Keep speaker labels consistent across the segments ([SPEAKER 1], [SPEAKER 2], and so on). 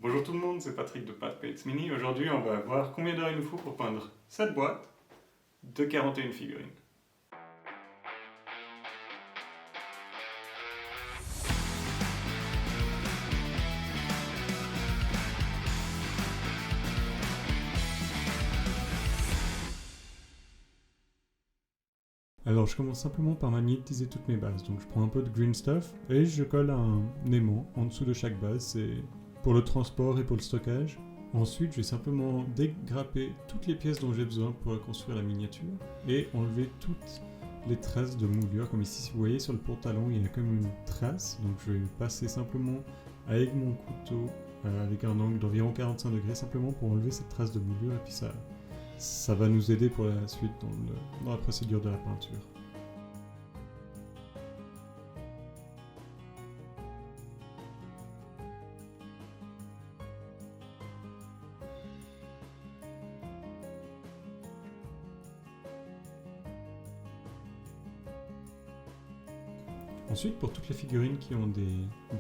[SPEAKER 1] Bonjour tout le monde, c'est Patrick de Pat Paints Mini. Aujourd'hui, on va voir combien d'heures il nous faut pour peindre cette boîte de 41 figurines.
[SPEAKER 2] Alors je commence simplement par magnétiser toutes mes bases. Donc je prends un peu de green stuff et je colle un aimant en dessous de chaque base. C'est pour le transport et pour le stockage. Ensuite, je vais simplement dégrapper toutes les pièces dont j'ai besoin pour construire la miniature et enlever toutes les traces de moulure. Comme ici, si vous voyez sur le pantalon, il y a comme une trace. Donc je vais passer simplement avec mon couteau avec un angle d'environ 45 degrés simplement pour enlever cette trace de moulure et puis ça va nous aider pour la suite dans la procédure de la peinture. Ensuite, pour toutes les figurines qui ont des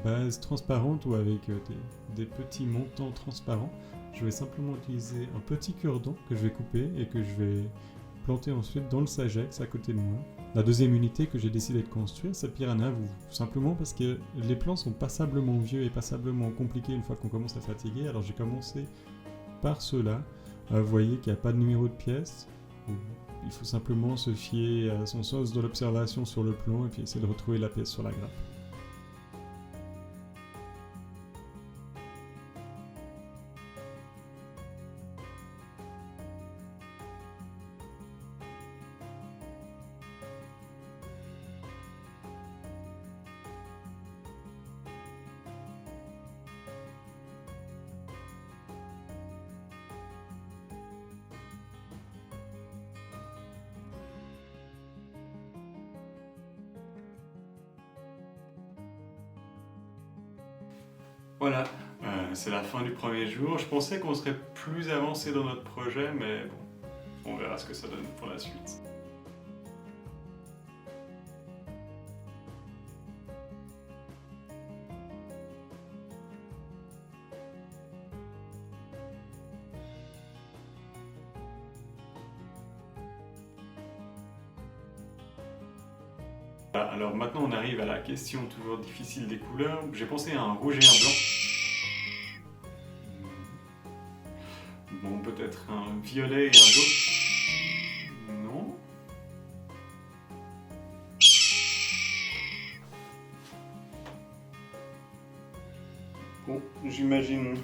[SPEAKER 2] bases transparentes ou avec des petits montants transparents, je vais simplement utiliser un petit cure-dent que je vais couper et que je vais planter ensuite dans le Sagex à côté de moi. La deuxième unité que j'ai décidé de construire, c'est Piranha, simplement parce que les plans sont passablement vieux et passablement compliqués une fois qu'on commence à fatiguer. Alors j'ai commencé par ceux-là. Vous voyez qu'il n'y a pas de numéro de pièce. Il faut simplement se fier à son sens de l'observation sur le plan et puis essayer de retrouver la pièce sur la grappe.
[SPEAKER 1] Voilà, c'est la fin du premier jour. Je pensais qu'on serait plus avancé dans notre projet, mais bon, on verra ce que ça donne pour la suite. Alors maintenant on arrive à la question toujours difficile des couleurs. J'ai pensé à un rouge et un blanc. Bon, peut-être un violet et un jaune. Non. Bon, j'imagine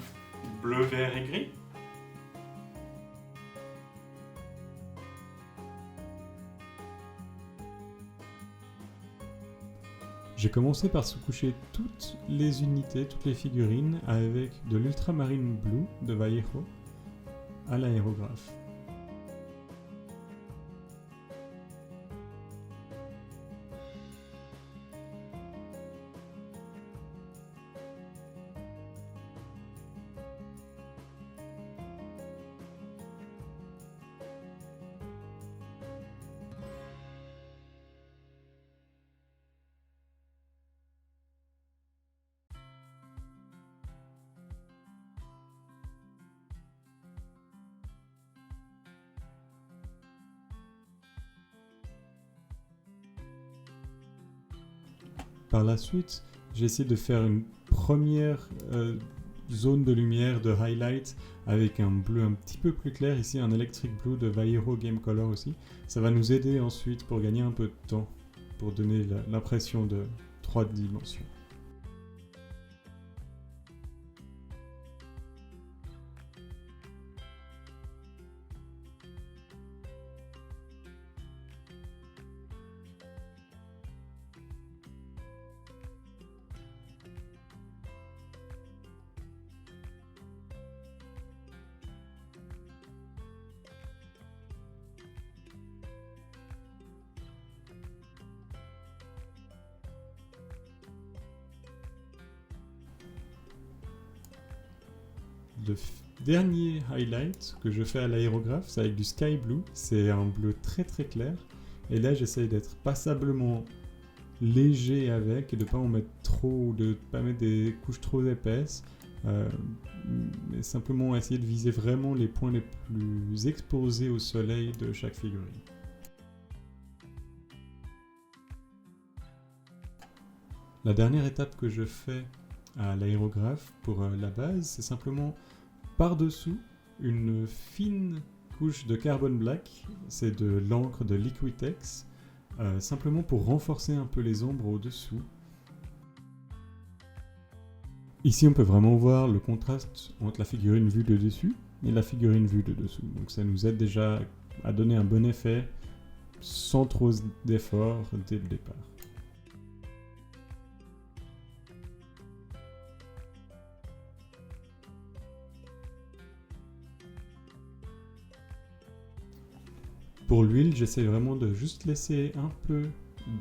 [SPEAKER 1] bleu, vert et gris.
[SPEAKER 2] J'ai commencé par sous-coucher toutes les unités, toutes les figurines avec de l'Ultramarine Blue de Vallejo à l'aérographe. Par la suite, j'ai essayé de faire une première zone de lumière, de highlight, avec un bleu un petit peu plus clair, ici un Electric Blue de Vallejo Game Color aussi. Ça va nous aider ensuite pour gagner un peu de temps, pour donner l'impression de 3 dimensions. Le dernier highlight que je fais à l'aérographe, c'est avec du Sky Blue. C'est un bleu très très clair. Et là, j'essaye d'être passablement léger avec et de ne pas en mettre trop, ou de ne pas mettre des couches trop épaisses. mais simplement essayer de viser vraiment les points les plus exposés au soleil de chaque figurine. La dernière étape que je fais à l'aérographe pour la base, c'est simplement par-dessous une fine couche de carbon black, c'est de l'encre de Liquitex, simplement pour renforcer un peu les ombres au-dessous. Ici on peut vraiment voir le contraste entre la figurine vue de dessus et la figurine vue de dessous, donc ça nous aide déjà à donner un bon effet sans trop d'efforts dès le départ. Pour l'huile, j'essaie vraiment de juste laisser un peu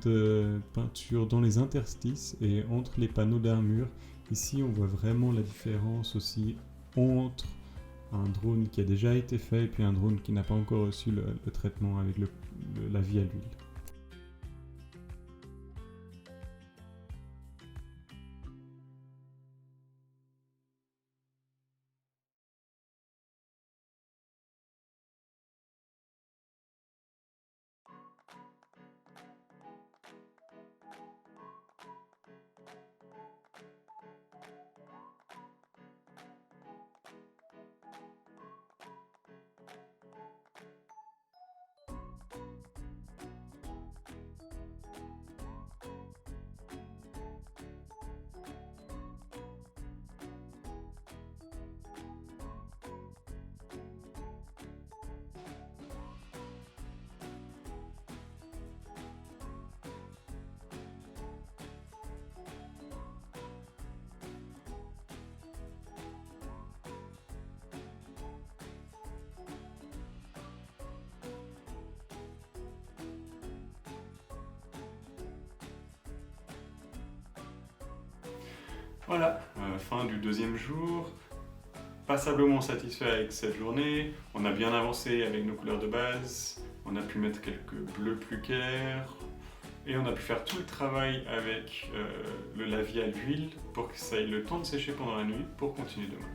[SPEAKER 2] de peinture dans les interstices et entre les panneaux d'armure. Ici, on voit vraiment la différence aussi entre un drone qui a déjà été fait et puis un drone qui n'a pas encore reçu le traitement avec la vie à l'huile.
[SPEAKER 1] Voilà, fin du deuxième jour. Passablement satisfait avec cette journée. On a bien avancé avec nos couleurs de base. On a pu mettre quelques bleus plus clairs. Et on a pu faire tout le travail avec le lavis à l'huile pour que ça ait le temps de sécher pendant la nuit pour continuer demain.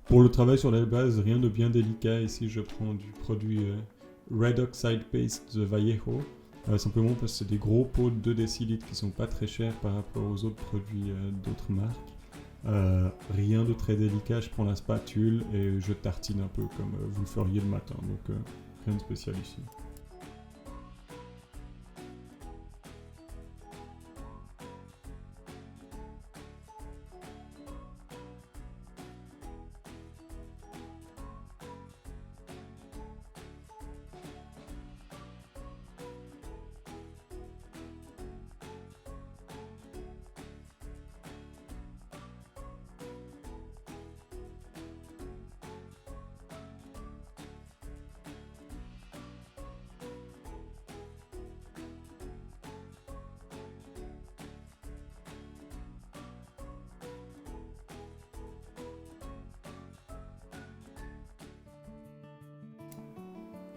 [SPEAKER 2] Pour le travail sur la base, rien de bien délicat. Ici, je prends du produit Red Oxide Paste de Vallejo. Simplement parce que c'est des gros pots de 2 décilitres qui sont pas très chers par rapport aux autres produits d'autres marques. Rien de très délicat, je prends la spatule et je tartine un peu comme vous le feriez le matin. Donc rien de spécial ici.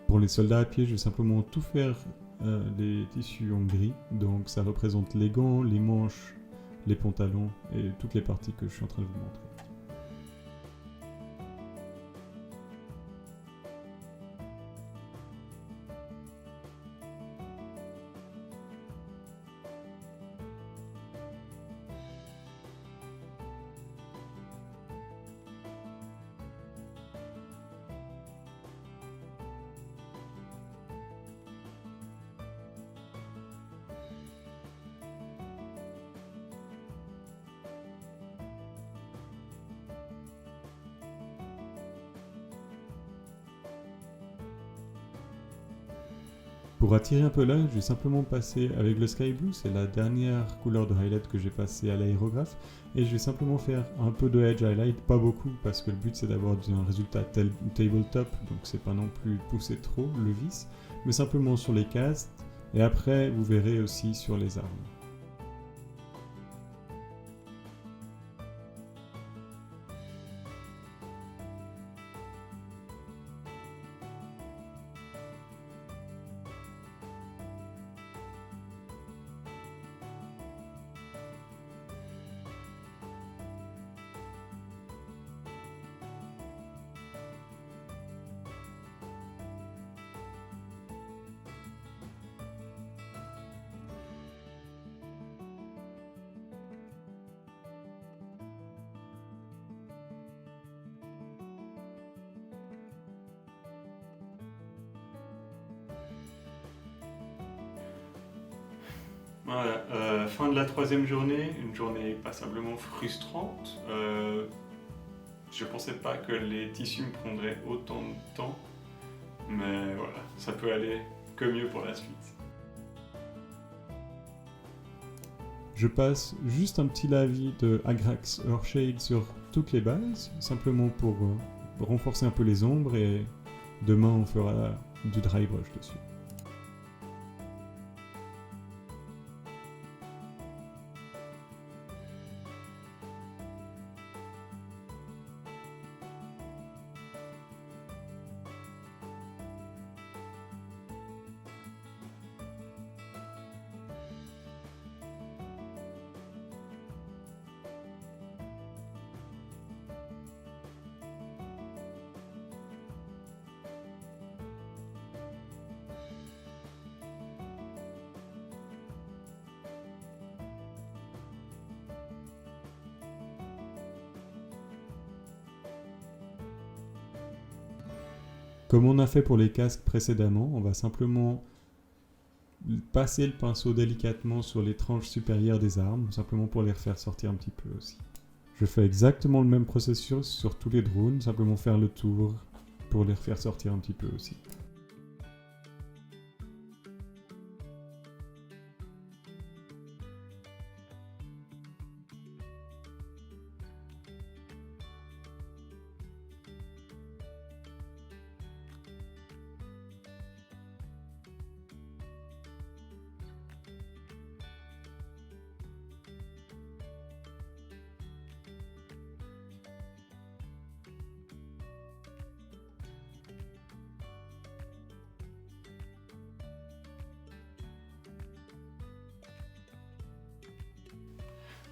[SPEAKER 2] Pour les soldats à pied, je vais simplement tout faire les tissus en gris. Donc ça représente les gants, les manches, les pantalons et toutes les parties que je suis en train de vous montrer. Pour attirer un peu l'œil, je vais simplement passer avec le Sky Blue, c'est la dernière couleur de highlight que j'ai passée à l'aérographe, et je vais simplement faire un peu de edge highlight, pas beaucoup, parce que le but c'est d'avoir un résultat tabletop, donc c'est pas non plus pousser trop le vis, mais simplement sur les castes, et après vous verrez aussi sur les armes.
[SPEAKER 1] Voilà, fin de la troisième journée, une journée passablement frustrante. Je pensais pas que les tissus me prendraient autant de temps, mais voilà, ça peut aller que mieux pour la suite.
[SPEAKER 2] Je passe juste un petit lavis de Agrax Earthshade sur toutes les bases, simplement pour renforcer un peu les ombres, et demain on fera du dry brush dessus. Comme on a fait pour les casques précédemment, on va simplement passer le pinceau délicatement sur les tranches supérieures des armes, simplement pour les refaire sortir un petit peu aussi. Je fais exactement le même processus sur tous les drones, simplement faire le tour pour les refaire sortir un petit peu aussi.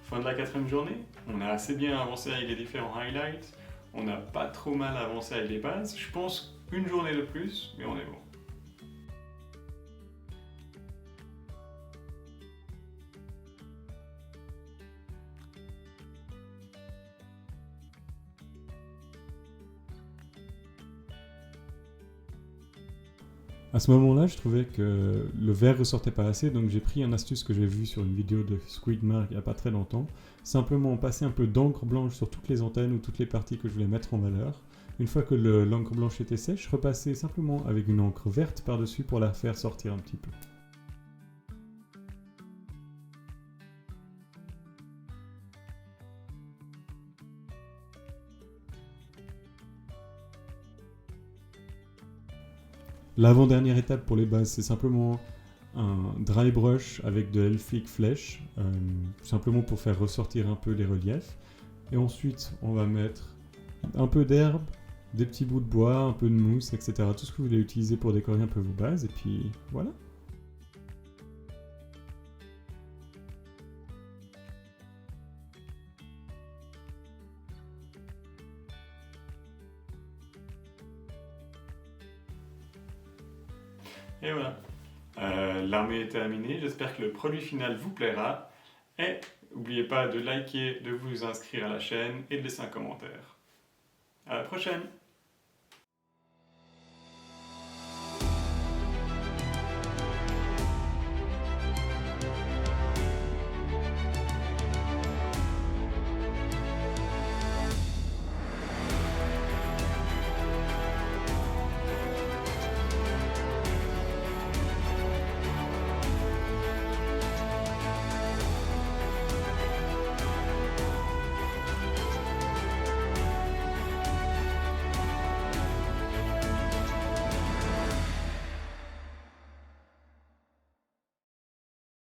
[SPEAKER 1] Fin de la quatrième journée, on a assez bien avancé avec les différents highlights, on n'a pas trop mal avancé avec les bases, je pense une journée de plus, mais on est bon.
[SPEAKER 2] À ce moment-là, je trouvais que le vert ressortait pas assez, donc j'ai pris une astuce que j'ai vue sur une vidéo de Squidmark il n'y a pas très longtemps. Simplement passer un peu d'encre blanche sur toutes les antennes ou toutes les parties que je voulais mettre en valeur. Une fois que l'encre blanche était sèche, je repassais simplement avec une encre verte par-dessus pour la faire sortir un petit peu. L'avant-dernière étape pour les bases, c'est simplement un dry brush avec de l'elfic flèche, simplement pour faire ressortir un peu les reliefs. Et ensuite, on va mettre un peu d'herbe, des petits bouts de bois, un peu de mousse, etc. Tout ce que vous voulez utiliser pour décorer un peu vos bases, et puis voilà.
[SPEAKER 1] Et voilà, l'armée est terminée, j'espère que le produit final vous plaira, et n'oubliez pas de liker, de vous inscrire à la chaîne et de laisser un commentaire. À la prochaine!